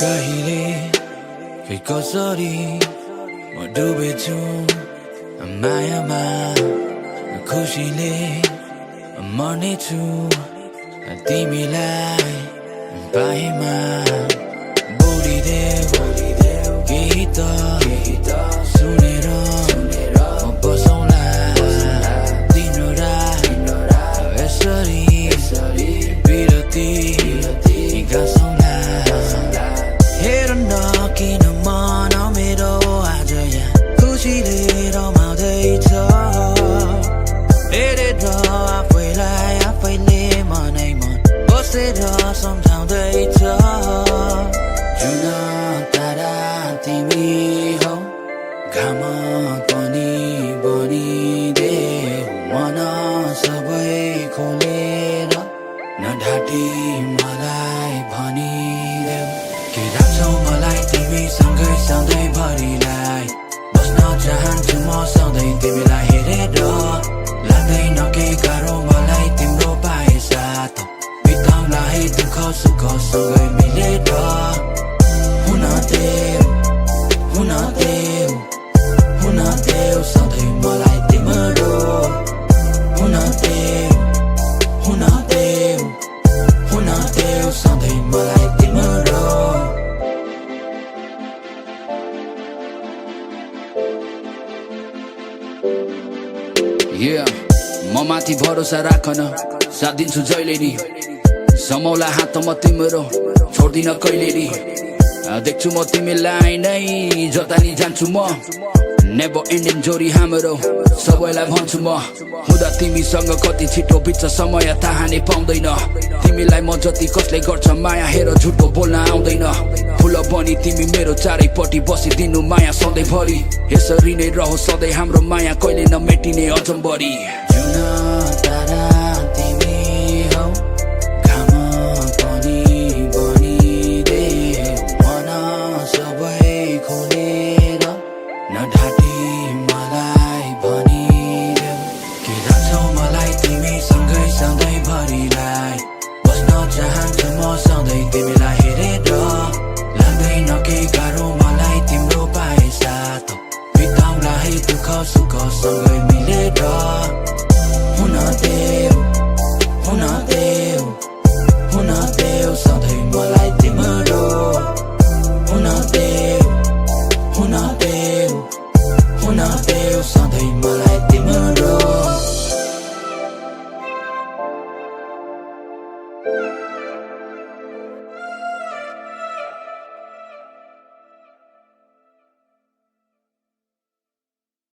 Kahi, Kasari, Dubechu Maya Ma, Khusi Lay Marnay Chu, Timi Lai Paye Ma, Boli Dew, Kita, Sunera, Basaula, Raat Aesari, Pirati Gasaula, Herera Kina Mana Medo Ajaya, Khusi Lay Marnay Afai Lay Manai Basera Samjhaw Daicha Jun Tara Timi Haw Gham Pani Bani Sabai Kholera Dhati Malai Bhani Malai Timi Sangai Bhani Lai Basna Jahan Timro Sangai Timi Lai Herera Lagdaina Garo Malai Timro Sath KAUSO Sangai Huna Dew Sangai Malai Timro Huna Dew Sangai Malai Timro. Yeah, Mamati Bharosa Rakhana Sath dinchu jaile ni Samaulah हातमा तिम्रो छोड्दिन कहिले नि देख्छु म तिमीलाई नै जता नि जान्छु म नेभर एन्डिङ जोडी हाम्रो सबैलाई भन्छु म हुँदा तिमीसँग कति छिटो बित्छ समय थाहा नै पाउँदैन तिमीलाई म जति कसले गर्छ माया हेर झुटो बोल्न आउँदैन फुल बनी तिमी मेरो चारैपट्टि बसिदिनु माया सधैँभरि यसरी नै रहो सधैँ हाम्रो माया कहिले नमेटिने अचम्बरी जुन तारा तिमी हौ Kholera Dhati Malai Bhani के राख्छौ मलाई तिमी सँगै भरिलाई बस्न चाहन्छु म सधैँ तिमीलाई हेरेर लाग्दैन केही गाह्रो मलाई तिम्रो पाए साथ बिताउला है दुःख सुख सँगै मिलेर हुना देव सधैँ मलाई तिम्रो Huna Dew सधैँ मलाई तिम्रो